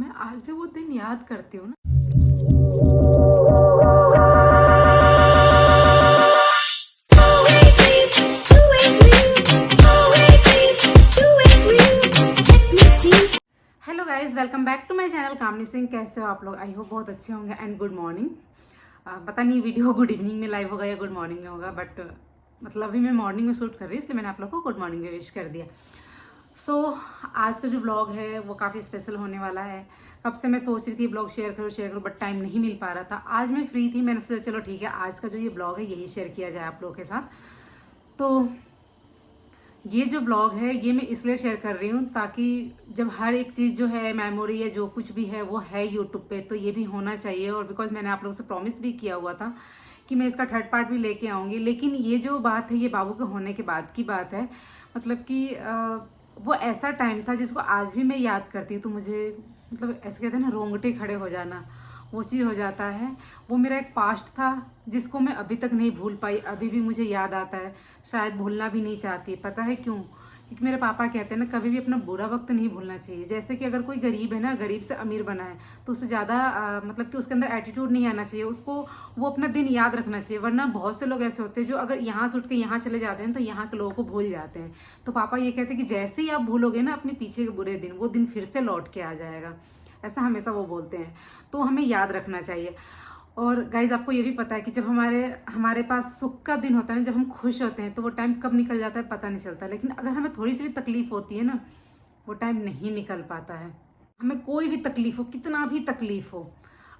मैं आज भी वो दिन याद करती हूँ ना। Hello guys, welcome back to my channel Kamni Singh. कैसे हो आप लोग? आई होप बहुत अच्छे होंगे एंड गुड मॉर्निंग। पता नहीं वीडियो गुड इवनिंग में लाइव होगा या गुड मॉर्निंग में होगा, बट मतलब अभी मैं मॉर्निंग में शूट कर रही हूँ, इसलिए मैंने आप लोग को गुड मॉर्निंग में विश कर दिया। सो आज का जो ब्लॉग है वो काफ़ी स्पेशल होने वाला है। कब से मैं सोच रही थी ब्लॉग शेयर करूँ बट टाइम नहीं मिल पा रहा था। आज मैं फ्री थी, मैंने सोचा चलो ठीक है, आज का जो ये ब्लॉग है यही शेयर किया जाए आप लोगों के साथ। तो ये जो ब्लॉग है ये मैं इसलिए शेयर कर रही हूँ ताकि जब हर एक चीज़ जो है, मेमोरी है, जो कुछ भी है वो है यूट्यूब पे, तो ये भी होना चाहिए। और बिकॉज मैंने आप लोगों से प्रॉमिस भी किया हुआ था कि मैं इसका थर्ड पार्ट भी लेके आऊँगी। लेकिन ये जो बात है ये बाबू के होने के बाद की बात है। मतलब कि वो ऐसा टाइम था जिसको आज भी मैं याद करती हूँ तो मुझे मतलब ऐसे कहते हैं ना, रोंगटे खड़े हो जाना, वो चीज़ हो जाता है। वो मेरा एक पास्ट था जिसको मैं अभी तक नहीं भूल पाई, अभी भी मुझे याद आता है, शायद भूलना भी नहीं चाहती। पता है क्यों? क्योंकि मेरे पापा कहते हैं ना, कभी भी अपना बुरा वक्त नहीं भूलना चाहिए। जैसे कि अगर कोई गरीब है ना, गरीब से अमीर बना है तो उससे ज़्यादा मतलब कि उसके अंदर एटीट्यूड नहीं आना चाहिए, उसको वो अपना दिन याद रखना चाहिए। वरना बहुत से लोग ऐसे होते हैं जो अगर यहाँ से उठ के यहाँ चले जाते हैं तो यहाँ के लोगों को भूल जाते हैं। तो पापा ये कहते हैं कि जैसे ही आप भूलोगे ना अपने पीछे के बुरे दिन, वो दिन फिर से लौट के आ जाएगा, ऐसा हमेशा वो बोलते हैं। तो हमें याद रखना चाहिए। और गाइज आपको ये भी पता है कि जब हमारे पास सुख का दिन होता है ना, जब हम खुश होते हैं तो वो टाइम कब निकल जाता है पता नहीं चलता। लेकिन अगर हमें थोड़ी सी भी तकलीफ होती है ना, वो टाइम नहीं निकल पाता है। हमें कोई भी तकलीफ हो, कितना भी तकलीफ हो,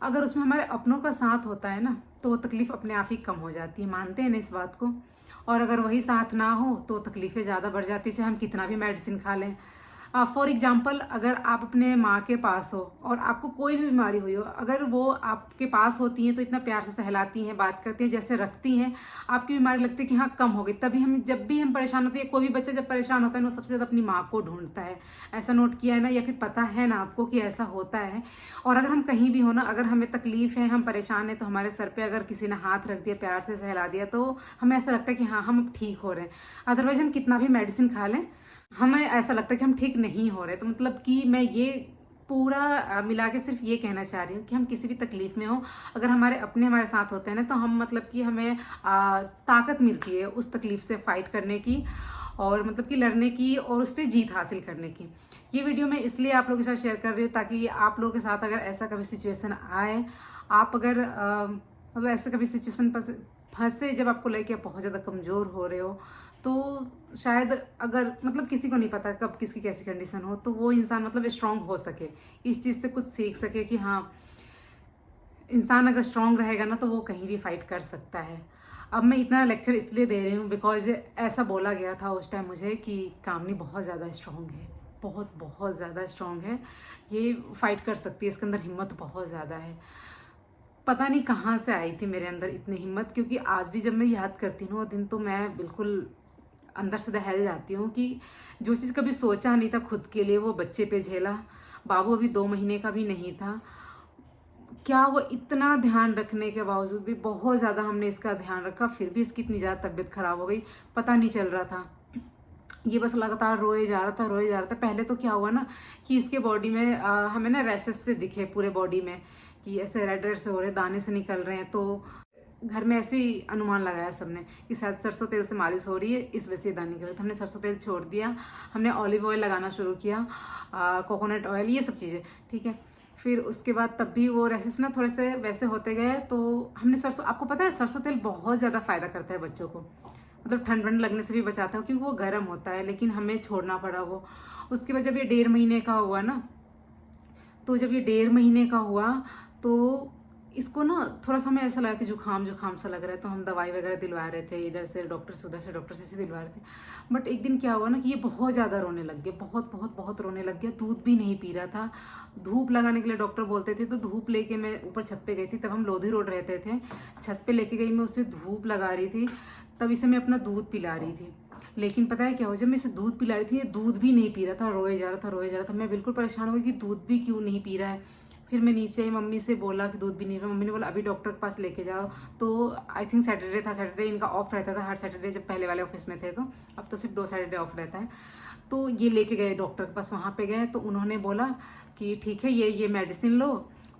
अगर उसमें हमारे अपनों का साथ होता है ना तो वो तकलीफ अपने आप ही कम हो जाती है। मानते हैं ना इस बात को? और अगर वही साथ ना हो तो तकलीफें ज़्यादा बढ़ जाती है, चाहे हम कितना भी मेडिसिन खा लें। फॉर एग्जाम्पल, अगर आप अपने माँ के पास हो और आपको कोई भी बीमारी हुई हो, अगर वो आपके पास होती हैं तो इतना प्यार से सहलाती हैं, बात करती हैं, जैसे रखती हैं, आपकी बीमारी लगती है कि हाँ कम हो गई। तभी हम जब भी हम परेशान होते हैं, कोई भी बच्चा जब परेशान होता है ना, वो सबसे ज़्यादा अपनी माँ को ढूंढता है। ऐसा नोट किया है ना, या फिर पता है ना आपको कि ऐसा होता है? और अगर हम कहीं भी हो ना, अगर हमें तकलीफ है, हम परेशान हैं, तो हमारे सर पे अगर किसी ने हाथ रख दिया, प्यार से सहला दिया, तो हमें ऐसा लगता है कि हाँ हम अब ठीक हो रहे हैं। अदरवाइज हम कितना भी मेडिसिन खा लें, हमें ऐसा लगता है कि हम ठीक नहीं हो रहे। तो मतलब कि मैं ये पूरा मिला के सिर्फ ये कहना चाह रही हूँ कि हम किसी भी तकलीफ में हो, अगर हमारे अपने हमारे साथ होते हैं ना, तो हम मतलब कि हमें ताकत मिलती है उस तकलीफ से फाइट करने की, और मतलब कि लड़ने की, और उस पर जीत हासिल करने की। ये वीडियो मैं इसलिए आप लोगों के साथ शेयर कर रही हूँ ताकि आप लोगों के साथ अगर ऐसा कभी सिचुएशन आए, आप अगर मतलब ऐसे कभी सिचुएशन पर फंसे जब आपको लगे कि आप बहुत ज़्यादा कमज़ोर हो रहे हो, तो शायद अगर मतलब किसी को नहीं पता कब किसकी कैसी कंडीशन हो, तो वो इंसान मतलब स्ट्रांग हो सके, इस चीज़ से कुछ सीख सके कि हाँ इंसान अगर स्ट्रांग रहेगा ना तो वो कहीं भी फाइट कर सकता है। अब मैं इतना लेक्चर इसलिए दे रही हूँ बिकॉज ऐसा बोला गया था उस टाइम मुझे कि कामनी बहुत ज़्यादा स्ट्रांग है, बहुत बहुत ज़्यादा स्ट्रांग है, ये फाइट कर सकती है, इसके अंदर हिम्मत बहुत ज़्यादा है। पता नहीं कहाँ से आई थी मेरे अंदर इतनी हिम्मत, क्योंकि आज भी जब मैं याद करती हूँ वो दिन तो मैं बिल्कुल अंदर से दहल जाती हूँ कि जो चीज़ कभी सोचा नहीं था खुद के लिए, वो बच्चे पे झेला। बाबू अभी 2 महीने का भी नहीं था, क्या वो इतना ध्यान रखने के बावजूद भी बहुत ज़्यादा हमने इसका ध्यान रखा, फिर भी इसकी इतनी ज़्यादा तबीयत खराब हो गई, पता नहीं चल रहा था। ये बस लगातार रोए जा रहा था, रोए जा रहा था। पहले तो क्या हुआ ना कि इसके बॉडी में हमें ना रैसेस से दिखे पूरे बॉडी में कि ऐसे रेड रेड से हो रहे, दाने से निकल रहे हैं। तो घर में ऐसे ही अनुमान लगाया सबने कि शायद सरसों तेल से मालिश हो रही है, इस वजह से दाने निकल रहे। तो हमने सरसों तेल छोड़ दिया, हमने ऑलिव ऑयल लगाना शुरू किया, कोकोनट ऑयल, ये सब चीज़ें, ठीक है। फिर उसके बाद तब भी वो रैसेस ना थोड़े से वैसे होते गए, तो हमने सरसों, आपको पता है सरसों तेल बहुत ज़्यादा फ़ायदा करता है बच्चों को, मतलब ठंड वंड लगने से भी बचाता है क्योंकि वो गर्म होता है, लेकिन हमें छोड़ना पड़ा वो। उसके बाद जब ये 1.5 महीने का हुआ ना, तो जब ये 1.5 महीने का हुआ तो इसको ना थोड़ा सा हमें ऐसा लगा कि जुकाम जुकाम सा लग रहा है, तो हम दवाई वगैरह दिलवा रहे थे, इधर से डॉक्टर से, उधर से डॉक्टर से, ऐसे दिलवा रहे थे। बट एक दिन क्या हुआ ना कि ये बहुत ज़्यादा रोने लग गया, बहुत बहुत बहुत रोने लग गया, दूध भी नहीं पी रहा था। धूप लगाने के लिए डॉक्टर बोलते थे, तो धूप लेके मैं ऊपर छत पे गई थी, तब हम लोधी रोड रहते थे, छत पे लेके गई, मैं उसे धूप लगा रही थी, तब इसे मैं अपना दूध पिला रही थी। लेकिन पता है क्या हो, जब मैं इसे दूध पिला रही थी ये दूध भी नहीं पी रहा था, रोए जा रहा था, रोए जा रहा था। मैं बिल्कुल परेशान हो गई कि दूध भी क्यों नहीं पी रहा है। फिर मैं नीचे आई, मम्मी से बोला कि दूध भी नहीं रहा। मम्मी ने बोला अभी डॉक्टर के पास लेके जाओ। तो आई थिंक सैटरडे था, सैटरडे इनका ऑफ रहता था हर सैटरडे जब पहले वाले ऑफिस में थे, तो अब तो सिर्फ 2 सैटरडे ऑफ रहता है। तो ये लेके गए डॉक्टर के पास, वहाँ पे गए तो उन्होंने बोला कि ठीक है ये मेडिसिन लो,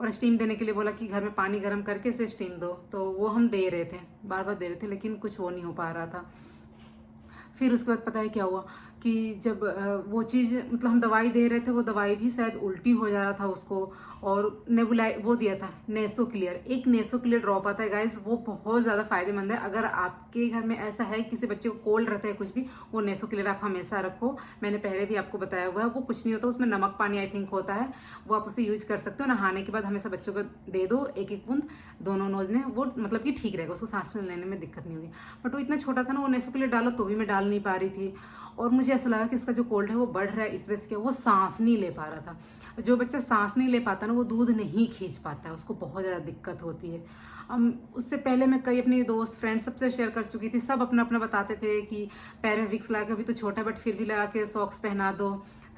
और स्टीम देने के लिए बोला कि घर में पानी गर्म करके इसे स्टीम दो। तो वो हम दे रहे थे, बार बार दे रहे थे, लेकिन कुछ वो नहीं हो पा रहा था। फिर उसके बाद पता है क्या हुआ कि जब वो चीज़ मतलब हम दवाई दे रहे थे, वो दवाई भी शायद उल्टी हो जा रहा था उसको, और नेबुलाई वो दिया था नेसो क्लियर, एक नेसो क्लियर ड्रॉप आता है गाइस, वो बहुत ज़्यादा फायदेमंद है। अगर आपके घर में ऐसा है किसी बच्चे को कोल्ड रहता है कुछ भी, वो नेसो क्लियर आप हमेशा रखो। मैंने पहले भी आपको बताया हुआ है, वो कुछ नहीं होता, उसमें नमक पानी आई थिंक होता है, वो आप उसे यूज कर सकते हो। नहाने के बाद हमेशा बच्चों को दे दो 1-1 बूंद दोनों नोज में, वो मतलब कि ठीक रहेगा, उसको सांस लेने में दिक्कत नहीं होगी। बट वो इतना छोटा था ना, वो नेसो क्लियर डालो तो भी मैं डाल नहीं पा रही थी, और मुझे ऐसा लगा कि इसका जो कोल्ड है वो बढ़ रहा है, इस वजह से क्या वो सांस नहीं ले पा रहा था। जो बच्चा सांस नहीं ले पाता ना, वो दूध नहीं खींच पाता है, उसको बहुत ज़्यादा दिक्कत होती है। उससे पहले मैं कई अपनी दोस्त फ्रेंड सबसे शेयर कर चुकी थी, सब अपना अपना बताते थे कि पैर में विक्स लगा के, अभी तो छोटा है बट फिर भी लगा के सॉक्स पहना दो,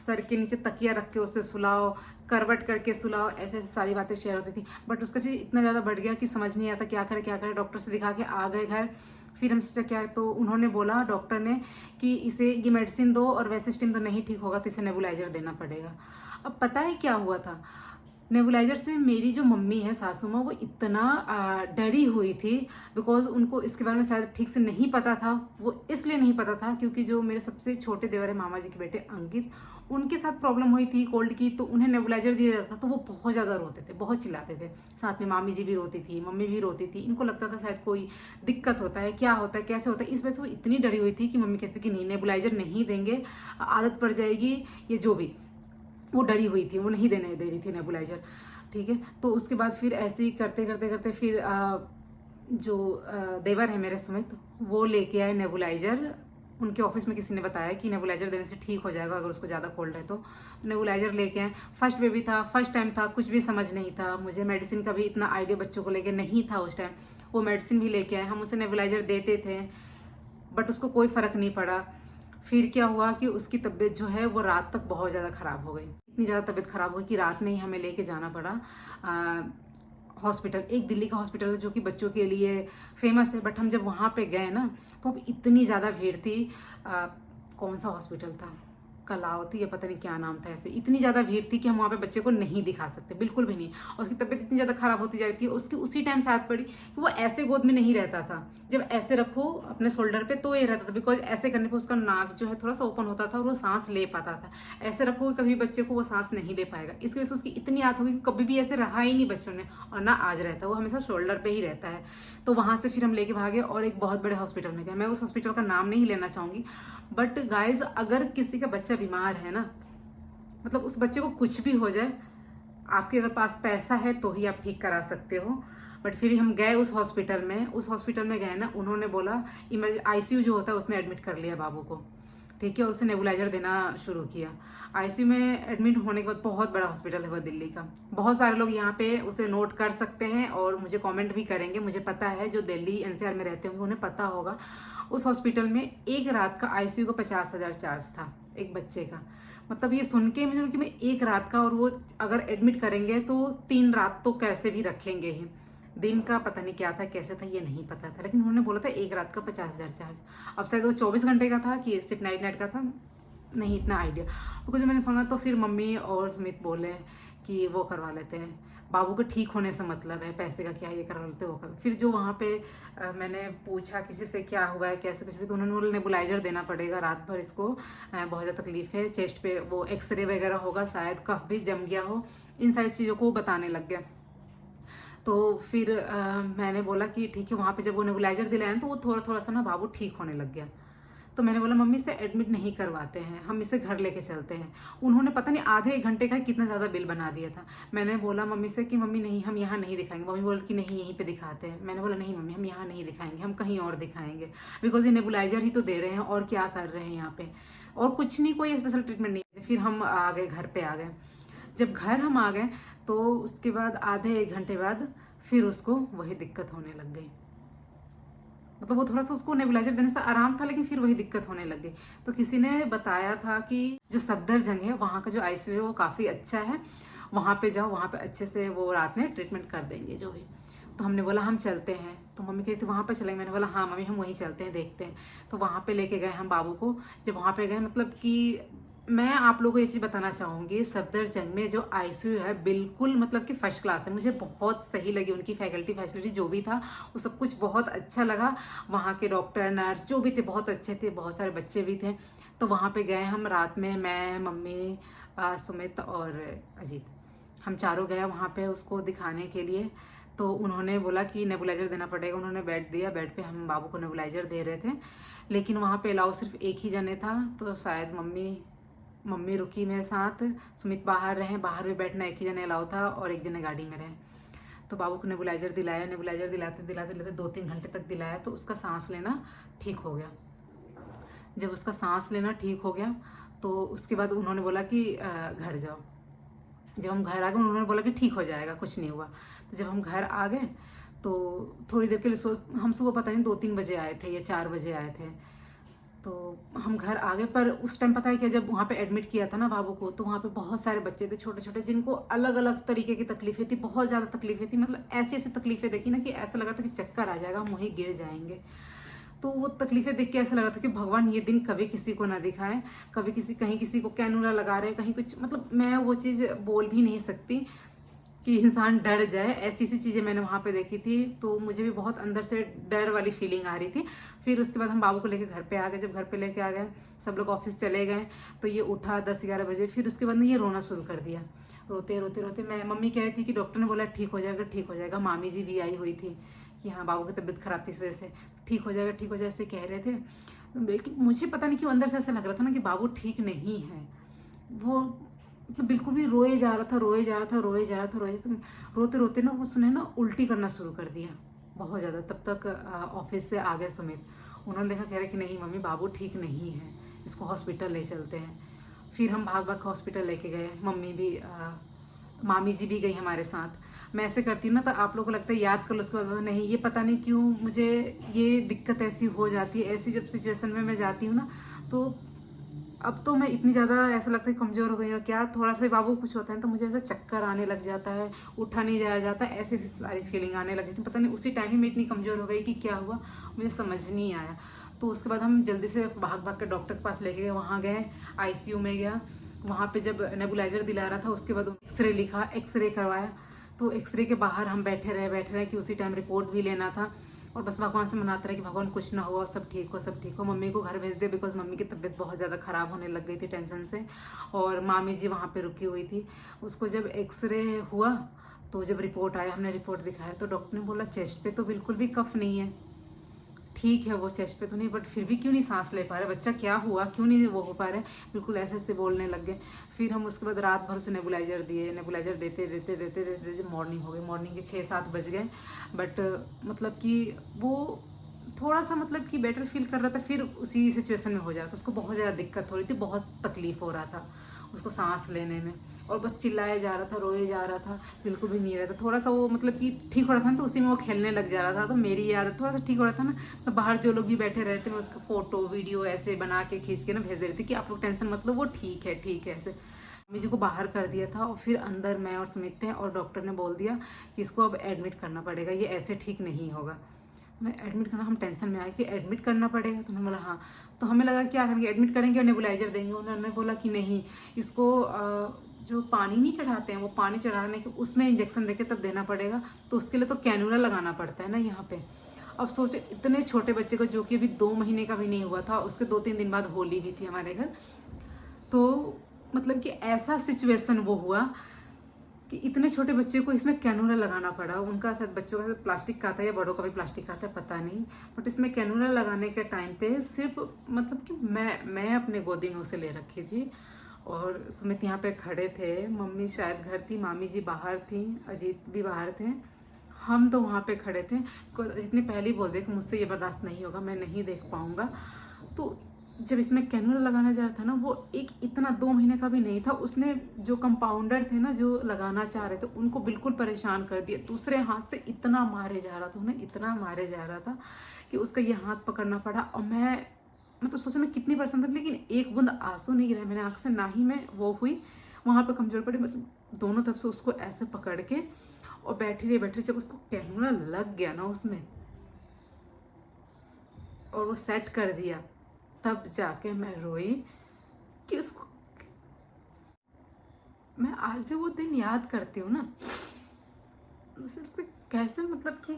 सर के नीचे तकिया रख के उसे सुलाओ, करवट करके सुलाओ, ऐसे ऐसे सारी बातें शेयर होती थी। बट उसका चीज़ इतना ज़्यादा बढ़ गया कि समझ नहीं आता क्या करे क्या करे। डॉक्टर से दिखा के आ गए घर, फिर हम सोचा क्या, तो उन्होंने बोला डॉक्टर ने कि इसे ये मेडिसिन दो, और वैसे स्टीम तो नहीं ठीक होगा, तो इसे नेबुलाइजर देना पड़ेगा। अब पता है क्या हुआ था, नेबुलाइजर से मेरी जो मम्मी है सासू माँ, वो इतना डरी हुई थी, बिकॉज उनको इसके बारे में शायद ठीक से नहीं पता था। वो इसलिए नहीं पता था क्योंकि जो मेरे सबसे छोटे देवर है मामा जी के बेटे अंकित, उनके साथ प्रॉब्लम हुई थी कोल्ड की, तो उन्हें नेबुलाइजर दिया जाता था, तो वो बहुत ज़्यादा रोते थे, बहुत चिल्लाते थे। साथ में मामी जी भी रोती थी, मम्मी भी रोती थी, इनको लगता था शायद कोई दिक्कत होता है, क्या होता है, कैसे होता है। इस वजह से वो इतनी डरी हुई थी कि मम्मी कहती कि नहीं नेबुलाइजर नहीं देंगे, आदत पड़ जाएगी, ये जो भी, वो डरी हुई थी, वो नहीं देने दे रही थी नेबुलाइजर। ठीक है, तो उसके बाद फिर ऐसे ही करते करते करते फिर जो देवर है मेरे सुमित, वो लेके आए नेबुलाइजर। उनके ऑफिस में किसी ने बताया कि नेबुलाइजर देने से ठीक हो जाएगा अगर उसको ज़्यादा कोल्ड है तो। नेबुलाइजर लेके आए, फर्स्ट बेबी था, फर्स्ट टाइम था, कुछ भी समझ नहीं था, मुझे मेडिसिन का भी इतना आइडिया बच्चों को लेके नहीं था उस टाइम। वो मेडिसिन भी लेके आए, हम उसे नेबुलाइजर देते थे, बट उसको कोई फ़र्क नहीं पड़ा। फिर क्या हुआ कि उसकी तबीयत जो है वो रात तक बहुत ज़्यादा ख़राब हो गई, इतनी ज़्यादा तबीयत ख़राब हो गई कि रात में ही हमें लेके जाना पड़ा हॉस्पिटल। एक दिल्ली का हॉस्पिटल है जो कि बच्चों के लिए फेमस है, बट हम जब वहाँ पे गए ना, तो अब इतनी ज़्यादा भीड़ थी। कौन सा हॉस्पिटल था, कलावती या पता नहीं क्या नाम था, ऐसे इतनी ज़्यादा भीड़ थी कि हम वहाँ पे बच्चे को नहीं दिखा सकते, बिल्कुल भी नहीं। और उसकी तबीयत इतनी ज़्यादा ख़राब होती जा रही थी, उसकी उसी टाइम से आदत पड़ी कि वो ऐसे गोद में नहीं रहता था। जब ऐसे रखो अपने शोल्डर पे तो ये रहता था, बिकॉज ऐसे करने पे उसका नाक जो है थोड़ा सा ओपन होता था और वो सांस ले पाता था। ऐसे रखोगे कभी बच्चे को वो सांस नहीं ले पाएगा, इसकी वजह से उसकी इतनी आदत होगी कि कभी भी ऐसे रहा ही नहीं बचपन में, और ना आज रहता है, वो हमेशा शोल्डर पे ही रहता है। तो वहाँ से फिर हम लेके भागे और एक बहुत बड़े हॉस्पिटल में गए। मैं उस हॉस्पिटल का नाम नहीं लेना चाहूँगी, बट गाइज अगर किसी का बच्चा बीमार है ना, मतलब उस बच्चे को कुछ भी हो जाए, आपके अगर पास पैसा है तो ही आप ठीक करा सकते हो। बट फिर हम गए उस हॉस्पिटल में गए ना, उन्होंने बोला आईसीयू जो होता है उसमें एडमिट कर लिया बाबू को, ठीक है, और उसे नेबुलाइजर देना शुरू किया। आईसीयू में एडमिट होने के बाद, बहुत बड़ा हॉस्पिटल है वो दिल्ली का, बहुत सारे लोग यहाँ पे उसे नोट कर सकते हैं और मुझे कमेंट भी करेंगे, मुझे पता है, जो दिल्ली एनसीआर में रहते होंगे उन्हें पता होगा। उस हॉस्पिटल में एक रात का आईसीयू का 50,000 चार्ज था एक बच्चे का। मतलब ये सुन के मुझे कि मैं एक रात का, और वो अगर एडमिट करेंगे तो 3 रात तो कैसे भी रखेंगे ही। दिन का पता नहीं क्या था, कैसे था, ये नहीं पता था, लेकिन उन्होंने बोला था एक रात का 50,000 चार्ज। अब शायद वो 24 घंटे का था कि सिर्फ नाइट का था, नहीं इतना आइडिया। तो जब मैंने सुना तो फिर मम्मी और सुमित बोले कि वो करवा लेते हैं, बाबू के ठीक होने से मतलब है, पैसे का क्या, ये करवा लेते वो कर। फिर जो वहाँ पे मैंने पूछा किसी से क्या हुआ है कैसे कुछ भी, तो उन्होंने बोला नेबुलाइजर देना पड़ेगा रात भर, इसको बहुत ज़्यादा तकलीफ है, चेस्ट पे वो एक्सरे वगैरह होगा, शायद कफ भी जम गया हो, इन सारी चीज़ों को बताने लग गया। तो फिर मैंने बोला कि ठीक है। वहाँ पे जब वो नेबुलाइजर दिलाया तो वो थोड़ा थोड़ा सा ना बाबू ठीक होने लग गया। तो मैंने बोला मम्मी इसे एडमिट नहीं करवाते हैं, हम इसे घर लेके चलते हैं। उन्होंने पता नहीं आधे 1 घंटे का कितना ज़्यादा बिल बना दिया था। मैंने बोला मम्मी से कि मम्मी नहीं, हम यहाँ नहीं दिखाएंगे। मम्मी बोल कि नहीं यहीं पे दिखाते हैं। मैंने बोला नहीं मम्मी, हम यहाँ नहीं दिखाएंगे, हम कहीं और दिखाएंगे, बिकॉज ये नेबुलाइजर ही तो दे रहे हैं, और क्या कर रहे हैं यहाँ पे, और कुछ नहीं, कोई स्पेशल ट्रीटमेंट नहीं। फिर हम आ गए, घर पे आ गए। जब घर हम आ गए तो उसके बाद आधे 1 घंटे बाद फिर उसको वही दिक्कत होने लग गई। मतलब वो थोड़ा सा उसको नेबुलाइजर देने से आराम था, लेकिन फिर वही दिक्कत होने लग गई। तो किसी ने बताया था कि जो सफदरजंग है वहाँ का जो आईसीयू है वो काफ़ी अच्छा है, वहाँ पे जाओ, वहाँ पे अच्छे से वो रात में ट्रीटमेंट कर देंगे जो भी। तो हमने बोला हम चलते हैं। तो मम्मी कह रही थी वहाँ पे चलेंगे। मैंने बोला हाँ मम्मी हम वहीं चलते हैं, देखते हैं। तो वहाँ पे लेके गए हम बाबू को। जब वहाँ पे गए, मतलब कि मैं आप लोगों को ये चीज़ बताना चाहूँगी, सफदरजंग में जो आईसीयू है बिल्कुल मतलब कि फर्स्ट क्लास है। मुझे बहुत सही लगी उनकी फैसिलिटी जो भी था वो सब कुछ बहुत अच्छा लगा। वहाँ के डॉक्टर नर्स जो भी थे बहुत अच्छे थे, बहुत सारे बच्चे भी थे। तो वहाँ पे गए हम रात में, मैं मम्मी सुमित और अजीत, हम चारों गए वहाँ पे उसको दिखाने के लिए। तो उन्होंने बोला कि नेबुलाइजर देना पड़ेगा। उन्होंने बेड दिया, बेड पे हम बाबू को नेबुलाइजर दे रहे थे। लेकिन वहाँ पे अलाउ सिर्फ एक ही जने था। तो शायद मम्मी रुकी मेरे साथ, सुमित बाहर रहे। बाहर भी बैठना एक ही जने अलाउ था और एक जने गाड़ी में रहे। तो बाबू को नेबुलाइजर दिलाया। नेबुलाइजर दिलाते दिलाते 2-3 घंटे तक दिलाया। तो उसका सांस लेना ठीक हो गया। जब उसका सांस लेना ठीक हो गया तो उसके बाद उन्होंने बोला कि घर जाओ। जब हम घर आ गए उन्होंने बोला कि ठीक हो जाएगा, कुछ नहीं हुआ। तो जब हम घर आ गए तो थोड़ी देर के लिए हम सुबह पता नहीं 2-3 बजे आए थे या 4 बजे आए थे। तो हम घर आ गए। पर उस टाइम पता है क्या, जब वहाँ पे एडमिट किया था ना बाबू को, तो वहाँ पे बहुत सारे बच्चे थे छोटे छोटे, जिनको अलग अलग तरीके की तकलीफें थी, बहुत ज़्यादा तकलीफें थी। मतलब ऐसी ऐसी तकलीफें देखी ना कि ऐसा लगा था कि चक्कर आ जाएगा, हम वहीं गिर जाएंगे। तो वो तकलीफें देख के ऐसा लगा था कि भगवान ये दिन कभी किसी को ना दिखाए। कभी कहीं किसी को कैनुला लगा रहे, कहीं कुछ, मतलब मैं वो चीज़ बोल भी नहीं सकती कि इंसान डर जाए। ऐसी ऐसी चीज़ें मैंने वहाँ पे देखी थी। तो मुझे भी बहुत अंदर से डर वाली फीलिंग आ रही थी। फिर उसके बाद हम बाबू को लेकर घर पे आ गए। जब घर पे लेके आ गए, सब लोग ऑफिस चले गए, तो ये उठा 10-11 बजे। फिर उसके बाद ने ये रोना शुरू कर दिया। रोते रोते रोते मैं, मम्मी कह रही थी कि डॉक्टर ने बोला ठीक हो जाएगा, ठीक हो जाएगा। मामी जी भी आई हुई थी कि हाँ बाबू की तबीयत खराब थी, इस वजह से ठीक हो जाएगा, ठीक हो जाएगा ऐसे कह रहे थे। लेकिन मुझे पता नहीं क्यों अंदर से ऐसा लग रहा था ना कि बाबू ठीक नहीं है। वो मतलब बिल्कुल भी रोए जा रहा था, रोए जा रहा था, रोए जा रहा था, रोए जा रहा था। रोते रोते ना उसने ना उल्टी करना शुरू कर दिया बहुत ज़्यादा। तब तक ऑफिस से आ गए सुमित। उन्होंने देखा, कह रहे कि नहीं मम्मी बाबू ठीक नहीं है, इसको हॉस्पिटल ले चलते हैं। फिर हम भाग भाग हॉस्पिटल लेके गए। मम्मी भी मामी जी भी गई हमारे साथ। मैं ऐसे करती हूँ ना तो आप लोगों को लगता है याद कर लो, उसके बाद नहीं, ये पता नहीं क्यों मुझे ये दिक्कत ऐसी हो जाती है। ऐसी जब सिचुएशन में मैं जाती हूँ ना, तो अब तो मैं इतनी ज़्यादा ऐसा लगता है कमज़ोर हो गई हूँ क्या, थोड़ा सा बाबू कुछ होता है तो मुझे ऐसा चक्कर आने लग जाता है, उठा नहीं जाया जाता, ऐसी ऐसी सारी फीलिंग आने लग जाती है। पता नहीं उसी टाइम ही मैं इतनी कमज़ोर हो गई कि क्या हुआ, मुझे समझ नहीं आया। तो उसके बाद हम जल्दी से भाग भाग के डॉक्टर के पास लेके गए। वहाँ गए, आईसीयू में गया। वहाँ पे जब नेबुलाइजर दिला रहा था उसके बाद एक्सरे लिखा, एक्सरे करवाया। तो एक्सरे के बाहर हम बैठे रहे कि उसी टाइम रिपोर्ट भी लेना था। और बस भगवान से मनाते रहे कि भगवान कुछ ना हुआ, सब ठीक हो, सब ठीक हो। मम्मी को घर भेज दे, बिकॉज मम्मी की तबीयत बहुत ज़्यादा ख़राब होने लग गई थी टेंशन से। और मामी जी वहाँ पे रुकी हुई थी। उसको जब एक्सरे हुआ तो जब रिपोर्ट आया, हमने रिपोर्ट दिखाया तो डॉक्टर ने बोला चेस्ट पे तो बिल्कुल भी कफ नहीं है, ठीक है वो चेस्ट पे तो नहीं, बट फिर भी क्यों नहीं सांस ले पा रहे बच्चा, क्या हुआ, क्यों नहीं वो हो पा रहे, बिल्कुल ऐसे ऐसे बोलने लग गए। फिर हम उसके बाद रात भर उसे नेबुलाइजर दिए। नेबुलाइजर देते देते देते देते जब मॉर्निंग हो गई, मॉर्निंग के 6-7 बज गए। बट मतलब कि वो थोड़ा सा मतलब कि बेटर फील कर रहा था। फिर उसी सिचुएशन में हो जा रहा था, उसको बहुत ज़्यादा दिक्कत हो रही थी, बहुत तकलीफ हो रहा था उसको सांस लेने में। और बस चिल्लाया जा रहा था, रोए जा रहा था, बिल्कुल भी नहीं रहा था। थोड़ा सा वो मतलब कि ठीक हो रहा था ना तो उसी में वो खेलने लग जा रहा था। तो मेरी आदत थोड़ा सा ठीक हो रहा था ना, तो बाहर जो लोग भी बैठे रहते मैं उसका फोटो वीडियो ऐसे बना के खींच के ना भेज दे रही थी कि आप लोग टेंशन मत लो, वो ठीक है ऐसे। मम्मी जी को बाहर कर दिया था और फिर अंदर मैं और सुमित थे। और डॉक्टर ने बोल दिया कि इसको अब एडमिट करना पड़ेगा, ये ऐसे ठीक नहीं होगा। मैं एडमिट करना, हम टेंशन में आए कि एडमिट करना पड़ेगा। तो उन्होंने बोला हाँ। तो हमें लगा क्या करेंगे, एडमिट करेंगे और नेबुलाइजर देंगे। उन्होंने बोला कि नहीं, इसको जो पानी नहीं चढ़ाते हैं वो पानी चढ़ाने के उसमें इंजेक्शन देके तब देना पड़ेगा। तो उसके लिए तो कैनुला लगाना पड़ता है ना यहाँ पे। अब सोचो इतने छोटे बच्चे को, जो कि अभी 2 महीने का भी नहीं हुआ था, उसके 2-3 दिन बाद होली भी थी हमारे घर। तो मतलब कि ऐसा सिचुएशन वो हुआ कि इतने छोटे बच्चे को इसमें कैनुला लगाना पड़ा। उनका शायद बच्चों का प्लास्टिक का आता है या बड़ों का भी प्लास्टिक का आता है, पता नहीं। बट इसमें कैनुला लगाने के टाइम पे सिर्फ मतलब कि मैं अपने गोदी में उसे ले रखी थी और सुमित यहाँ पे खड़े थे। मम्मी शायद घर थी, मामी जी बाहर थी, अजीत भी बाहर थे, हम तो वहाँ पे खड़े थे। अजीत ने पहले ही बोल दिया कि मुझसे ये बर्दाश्त नहीं होगा, मैं नहीं देख पाऊँगा। तो जब इसमें कैनुला लगाना जा रहा था ना, वो एक इतना 2 महीने का भी नहीं था। उसने जो कंपाउंडर थे ना जो लगाना चाह रहे थे उनको बिल्कुल परेशान कर दिया। दूसरे हाथ से इतना मारे जा रहा था, उन्हें इतना मारे जा रहा था कि उसका ये हाथ पकड़ना पड़ा। और मैं मतलब सोचा मैं कितनी परेशान थी, लेकिन एक बूंद आंसू नहीं गिरा मैंने आँख से, ना ही मैं वो हुई वहाँ पे कमजोर पड़ी। मतलब दोनों तरफ से उसको ऐसे पकड़ के और बैठी रही। जब उसको कैनुला लग गया ना उसमें और वो सेट कर दिया, तब जाके मैं रोई कि उसको, मैं आज भी वो दिन याद करती हूँ ना, सिर्फ कैसे मतलब कि,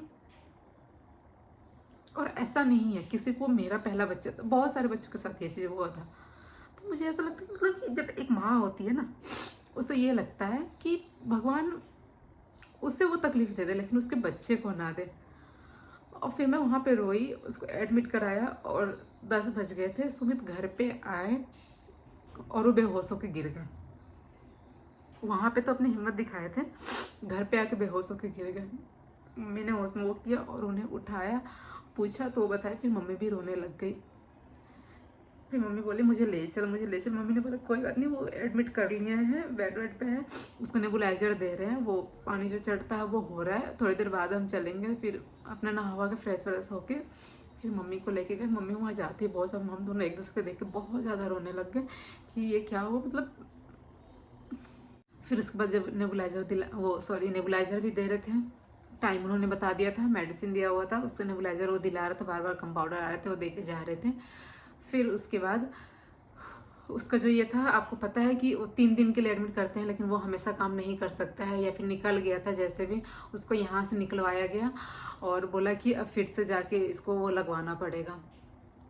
और ऐसा नहीं है कि सिर्फ वो मेरा पहला बच्चा था, बहुत सारे बच्चों के साथ ये चीज़ हुआ था। तो मुझे ऐसा लगता है मतलब कि जब एक माँ होती है ना, उसे ये लगता है कि भगवान उससे वो तकलीफ दे दे लेकिन उसके बच्चे को ना दे। और फिर मैं वहाँ पे रोई, उसको एडमिट कराया और 10 बज गए थे। सुमित घर पे आए और वो बेहोश होकर गिर गए। वहाँ पे तो अपनी हिम्मत दिखाए थे, घर पे आके बेहोश होकर गिर गए। मम्मी ने होश में वो किया और उन्हें उठाया, पूछा तो वो बताया। फिर मम्मी भी रोने लग गई। फिर मम्मी बोली मुझे ले चल, मुझे ले चल। मम्मी ने बोला कोई बात नहीं, वो एडमिट कर लिए हैं, बेड पे है, उसको नेबुलाइजर दे रहे हैं, वो पानी जो चढ़ता है वो हो रहा है, थोड़ी देर बाद हम चलेंगे। फिर अपना नहा के फ्रेश व्रेश होके फिर मम्मी को लेके गए। मम्मी वहाँ जाती बहुत सब, हम दोनों एक दूसरे को देख के बहुत ज़्यादा रोने लग गए कि ये क्या हो मतलब। फिर उसके बाद जब नेबुलाइजर भी दे रहे थे, टाइम उन्होंने बता दिया था, मेडिसिन दिया हुआ था, उससे नेबुलाइजर वो दिला रहा था, बार बार कंपाउंडर आ रहे थे वो दे के जा रहे थे। फिर उसके बाद उसका जो ये था, आपको पता है कि वो 3 दिन के लिए एडमिट करते हैं, लेकिन वो हमेशा काम नहीं कर सकता है, या फिर निकल गया था जैसे भी, उसको यहाँ से निकलवाया गया और बोला कि अब फिर से जाके इसको वो लगवाना पड़ेगा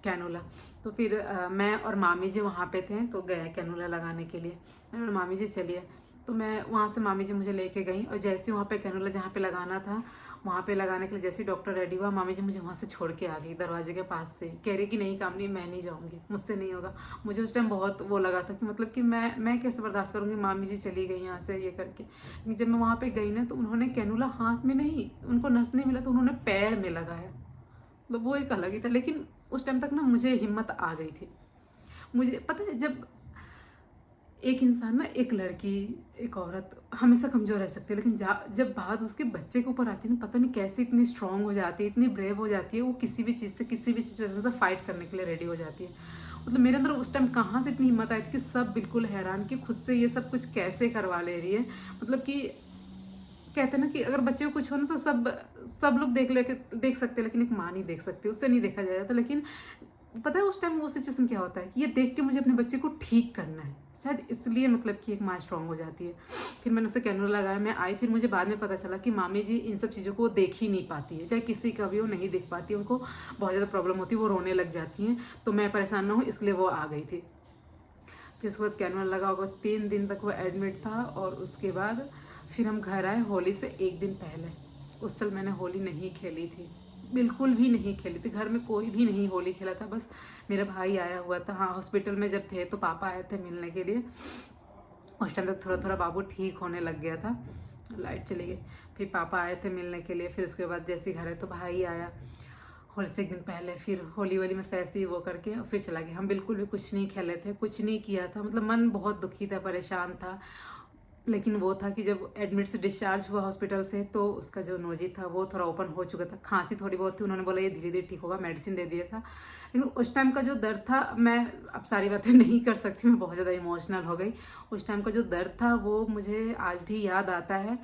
कैनुला। तो फिर मैं और मामी जी वहाँ पे थे, तो गए कैनुला लगाने के लिए। और मामी जी चलिए, तो मैं वहाँ से, मामी जी मुझे लेके गई और जैसे वहाँ पे कैनुला जहाँ पे लगाना था वहाँ पे लगाने के लिए जैसे डॉक्टर रेडी हुआ, मामी जी मुझे वहाँ से छोड़ के आ गई दरवाजे के पास से, कह रही कि नहीं कामनी मैं नहीं जाऊँगी, मुझसे नहीं होगा। मुझे उस टाइम बहुत वो लगा था कि मतलब कि मैं कैसे बर्दाश्त करूँगी, मामी जी चली गई यहाँ से ये करके। जब मैं वहाँ पे गई ना, तो उन्होंने कैनुला हाथ में नहीं, उनको नस नहीं मिला तो उन्होंने पैर में लगाया, तो वो एक अलग ही था। लेकिन उस टाइम तक ना मुझे हिम्मत आ गई थी। मुझे पता है, जब एक इंसान ना, एक लड़की, एक औरत हमेशा कमज़ोर रह सकती है, लेकिन जब बात उसके बच्चे के ऊपर आती है ना, पता नहीं कैसे इतनी स्ट्रांग हो जाती है, इतनी ब्रेव हो जाती है, वो किसी भी चीज़ से, किसी भी सिचुएशन से फाइट करने के लिए रेडी हो जाती है। मतलब मेरे अंदर उस टाइम कहाँ से इतनी हिम्मत आई थी कि सब बिल्कुल हैरान कि खुद से ये सब कुछ कैसे करवा ले रही है। मतलब कि कहते हैं ना कि अगर बच्चे को कुछ हो ना तो सब लोग देख सकते हैं, लेकिन एक माँ नहीं देख सकती, उससे नहीं देखा जाता। लेकिन पता है उस टाइम वो सिचुएशन क्या होता है कि ये देख के मुझे अपने बच्चे को ठीक करना है, शायद इसलिए मतलब कि एक माँ स्ट्रांग हो जाती है। फिर मैंने उसे कैनुला लगाया, मैं आई। फिर मुझे बाद में पता चला कि मामी जी इन सब चीज़ों को देख ही नहीं पाती है, चाहे किसी का भी वो नहीं देख पाती, उनको बहुत ज़्यादा प्रॉब्लम होती है, वो रोने लग जाती हैं। तो मैं परेशान ना हूँ इसलिए वो आ गई थी। फिर उसके बाद कैनुला लगा होगा, 3 दिन तक वो एडमिट था। और उसके बाद फिर हम घर आए होली से 1 दिन पहले। उस साल मैंने होली नहीं खेली थी, बिल्कुल भी नहीं खेली थी। घर में कोई भी नहीं होली खेला था, बस मेरा भाई आया हुआ था। हाँ, हॉस्पिटल में जब थे तो पापा आए थे मिलने के लिए। उस टाइम तक थोड़ा थोड़ा बाबू ठीक होने लग गया था, लाइट चली गई। फिर पापा आए थे मिलने के लिए। फिर उसके बाद जैसे घर आए तो भाई आया होली से 1 दिन पहले। फिर होली वाली में से ऐसे ही वो करके और फिर चला गया। हम बिल्कुल भी कुछ नहीं खेले थे, कुछ नहीं किया था। मतलब मन बहुत दुखी था, परेशान था। लेकिन वो था कि जब एडमिट से डिस्चार्ज हुआ हॉस्पिटल से, तो उसका जो नोजी था वो थोड़ा ओपन हो चुका था, खांसी थोड़ी बहुत थी। उन्होंने बोला ये धीरे धीरे ठीक होगा, मेडिसिन दे दिया था। लेकिन उस टाइम का जो दर्द था, मैं अब सारी बातें नहीं कर सकती, मैं बहुत ज़्यादा इमोशनल हो गई। उस टाइम का जो दर्द था वो मुझे आज भी याद आता है।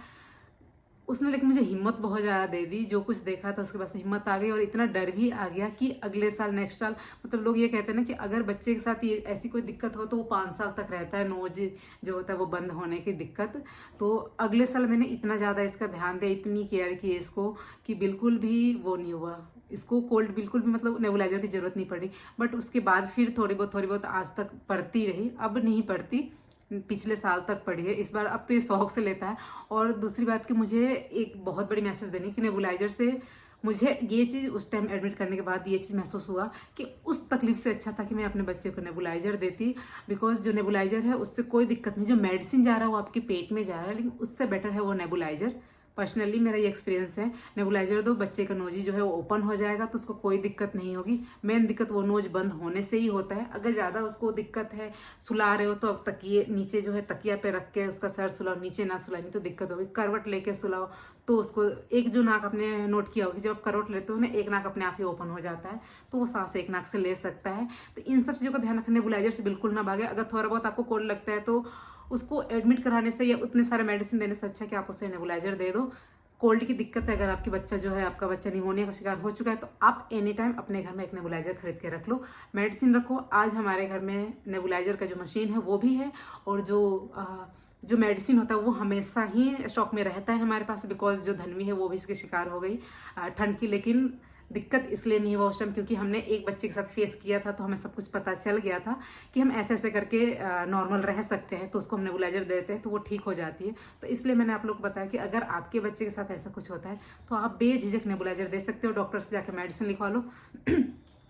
उसने लेकिन मुझे हिम्मत बहुत ज़्यादा दे दी, जो कुछ देखा था उसके बाद से हिम्मत आ गई। और इतना डर भी आ गया कि अगले साल, नेक्स्ट साल, मतलब लोग ये कहते हैं ना कि अगर बच्चे के साथ ये ऐसी कोई दिक्कत हो तो वो 5 साल तक रहता है, नोज जो होता है वो बंद होने की दिक्कत। तो अगले साल मैंने इतना ज़्यादा इसका ध्यान दिया, इतनी केयर की इसको, कि बिल्कुल भी वो नहीं हुआ। इसको कोल्ड बिल्कुल भी, मतलब नेबुलाइजर की ज़रूरत नहीं पड़ी। बट उसके बाद फिर थोड़ी बहुत आज तक पड़ती रही, अब नहीं पड़ती, पिछले साल तक पड़ी है। इस बार अब तो ये शौक से लेता है। और दूसरी बात कि मुझे एक बहुत बड़ी मैसेज देनी कि नेबुलाइजर से मुझे ये चीज़ उस टाइम एडमिट करने के बाद ये चीज़ महसूस हुआ कि उस तकलीफ से अच्छा था कि मैं अपने बच्चे को नेबुलाइजर देती। बिकॉज जो नेबुलाइजर है उससे कोई दिक्कत नहीं, जो मेडिसिन जा रहा है वो आपके पेट में जा रहा है, लेकिन उससे बेटर है वो नेबुलाइजर। पर्सनली मेरा ये एक्सपीरियंस है। नेबुलाइजर दो, बच्चे का नोजी जो है वो ओपन हो जाएगा, तो उसको कोई दिक्कत नहीं होगी। मेन दिक्कत वो नोज बंद होने से ही होता है। अगर ज़्यादा उसको दिक्कत है, सुला रहे हो तो अब तकिए नीचे जो है तकिया पे रख के उसका सर सुलाओ, नीचे ना सुलाओ, नहीं तो दिक्कत होगी। करवट लेके सुलाओ तो उसको, एक जो नाक आपने नोट किया होगी, जब आप करवट लेते हो ना, एक नाक अपने आप ही ओपन हो जाता है, तो वो सांस एक नाक से ले सकता है। तो इन सब चीज़ों का ध्यान रखना, नेबुलाइजर से बिल्कुल ना भागे। अगर थोड़ा बहुत आपको कोल्ड लगता है तो उसको एडमिट कराने से या उतने सारे मेडिसिन देने से अच्छा कि आप उसे नेबुलाइजर दे दो। कोल्ड की दिक्कत है, अगर आपकी बच्चा जो है, आपका बच्चा निमोनिया का शिकार हो चुका है, तो आप एनी टाइम अपने घर में एक नेबुलाइजर खरीद के रख लो, मेडिसिन रखो। आज हमारे घर में नेबुलाइजर का जो मशीन है वो भी है, और जो मेडिसिन होता है वो हमेशा ही स्टॉक में रहता है हमारे पास, बिकॉज जो धन्वी है वो भी इसके शिकार हो गई ठंड की। लेकिन दिक्कत इसलिए नहीं हुआ उस टाइम क्योंकि हमने एक बच्चे के साथ फेस किया था, तो हमें सब कुछ पता चल गया था कि हम ऐसे ऐसे करके नॉर्मल रह सकते हैं, तो उसको हम नेबुलाइजर देते हैं तो वो ठीक हो जाती है। तो इसलिए मैंने आप लोग को बताया कि अगर आपके बच्चे के साथ ऐसा कुछ होता है तो आप बेझिझक नेबुलाइजर दे सकते हो, डॉक्टर से जाकर मेडिसिन लिखवा लो।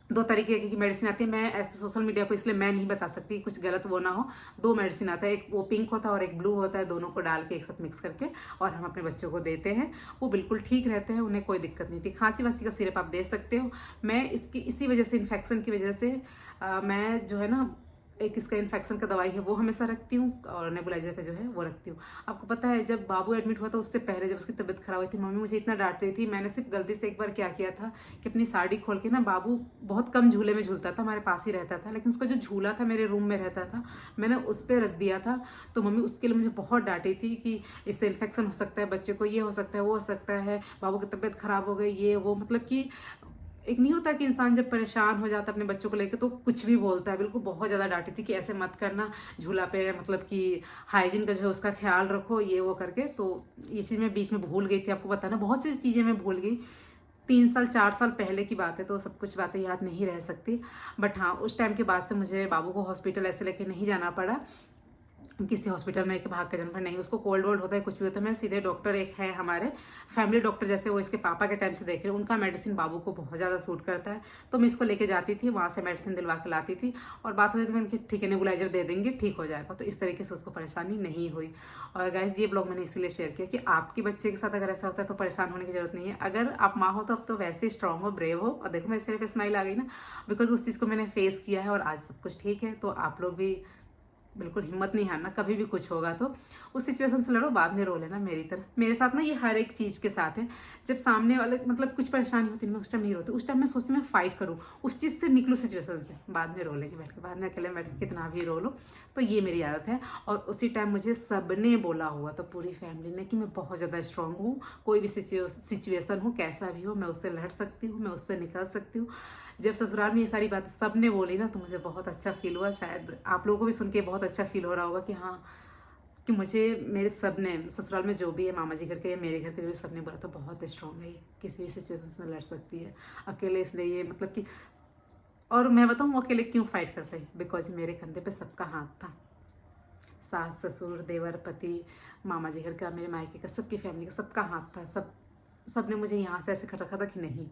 2 तरीके की मेडिसिन आती है, मैं ऐसे सोशल मीडिया को इसलिए मैं नहीं बता सकती, कुछ गलत वो ना हो। 2 मेडिसिन आता है, एक वो पिंक होता है और एक ब्लू होता है, दोनों को डाल के एक साथ मिक्स करके और हम अपने बच्चों को देते हैं। वो बिल्कुल ठीक रहते हैं, उन्हें कोई दिक्कत नहीं थी। खांसी वासी का सिरप आप दे सकते हो। मैं इसी वजह से, इन्फेक्शन की वजह से मैं जो है ना, एक इसका इन्फेक्शन का दवाई है वो हमेशा रखती हूँ, और नेबुलाइजर का जो है वो रखती हूँ। आपको पता है जब बाबू एडमिट हुआ था उससे पहले जब उसकी तबीयत खराब हुई थी, मम्मी मुझे इतना डांटती थी। मैंने सिर्फ गलती से एक बार क्या किया था कि अपनी साड़ी खोल के ना, बाबू बहुत कम झूले में झूलता था, हमारे पास ही रहता था, लेकिन उसका जो झूला था मेरे रूम में रहता था, मैंने उस पर रख दिया था। तो मम्मी उसके लिए मुझे बहुत डांटी थी कि इससे इन्फेक्शन हो सकता है, बच्चे को ये हो सकता है, वो हो सकता है, बाबू की तबीयत खराब हो गई, ये वो। मतलब कि एक नहीं होता कि इंसान जब परेशान हो जाता है अपने बच्चों को लेकर तो कुछ भी बोलता है। बिल्कुल बहुत ज़्यादा डांटी थी कि ऐसे मत करना झूला पे, मतलब कि हाइजीन का जो है उसका ख्याल रखो, ये वो करके। तो ये चीज़ मैं बीच में भूल गई थी, आपको पता ना, बहुत सी चीज़ें मैं भूल गई। 3 साल 4 साल पहले की बात है, तो सब कुछ बातें याद नहीं रह सकती। बट हाँ, उस टाइम के बाद से मुझे बाबू को हॉस्पिटल ऐसे लेके नहीं जाना पड़ा, किसी हॉस्पिटल में एक भाग के जन्म नहीं। उसको कोल्ड वोल्ड होता है, कुछ भी होता है, मैं सीधे डॉक्टर, एक है हमारे फैमिली डॉक्टर जैसे, वो इसके पापा के टाइम से देख रहे हैं, उनका मेडिसिन बाबू को बहुत ज़्यादा सूट करता है, तो मैं इसको लेके जाती थी, वहाँ से मेडिसिन दिलवा के लाती थी, और बात होती थी मैंने ठीक है नेबुलाइजर दे देंगे, ठीक हो जाएगा। तो इस तरीके से उसको परेशानी नहीं हुई। और गाइज ये ब्लॉग मैंने इसीलिए शेयर किया कि आपके बच्चे के साथ अगर ऐसा होता है तो परेशान होने की जरूरत नहीं है। अगर आप माँ हो तो अब तो वैसे स्ट्रांग हो, ब्रेव हो, और देखो मेरे चेहरे पे स्माइल आ गई ना, बिकॉज उस चीज़ को मैंने फेस किया है और आज सब कुछ ठीक है। तो आप लोग भी बिल्कुल हिम्मत नहीं हारना, कभी भी कुछ होगा तो उस सिचुएशन से लड़ो, बाद में रो लेना मेरी तरह। मेरे साथ ना ये हर एक चीज़ के साथ है, जब सामने वाले मतलब कुछ परेशानी होती है मैं उस टाइम नहीं रोती, उस टाइम मैं सोचती मैं फाइट करूँ, उस चीज़ से निकलूँ सिचुएशन से, बाद में रो लेगी बैठ के, बाद में अकेले बैठ के कितना भी रो लो। तो ये मेरी आदत है। और उसी टाइम मुझे सबने बोला हुआ तो पूरी फैमिली ने कि मैं बहुत ज़्यादा स्ट्रांग हूँ, कोई भी सिचुएशन हो, कैसा भी हो, मैं उससे लड़ सकती हूँ, मैं उससे निकल सकती हूँ। जब ससुराल में ये सारी बातें सब ने बोली ना, तो मुझे बहुत अच्छा फील हुआ। शायद आप लोगों को भी सुन के बहुत अच्छा फील हो रहा होगा कि हाँ, कि मुझे मेरे सब ने, ससुराल में जो भी है, मामा जी घर के या मेरे घर के जो भी, सब ने बोला तो बहुत स्ट्रांग है ये, किसी भी सिचुएशन से लड़ सकती है अकेले। इसलिए ये मतलब कि, और मैं बताऊँ वो अकेले क्यों फाइट करते हैं, बिकॉज मेरे कंधे पे सबका हाथ था, सास ससुर देवर पति, मामा जी घर का, मेरे मायके का, सबकी फैमिली का सबका हाथ था। सब ने मुझे यहाँ से ऐसे कर रखा था कि नहीं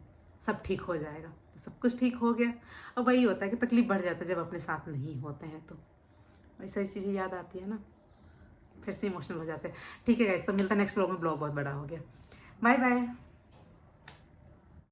सब ठीक हो जाएगा, तो सब कुछ ठीक हो गया। अब वही होता है कि तकलीफ बढ़ जाता है जब अपने साथ नहीं होते हैं, तो ऐसी चीज़ें याद आती है ना, फिर से इमोशनल हो जाते हैं। ठीक है गाइस, तो मिलता है नेक्स्ट ब्लॉग में, ब्लॉग बहुत बड़ा हो गया। Bye bye.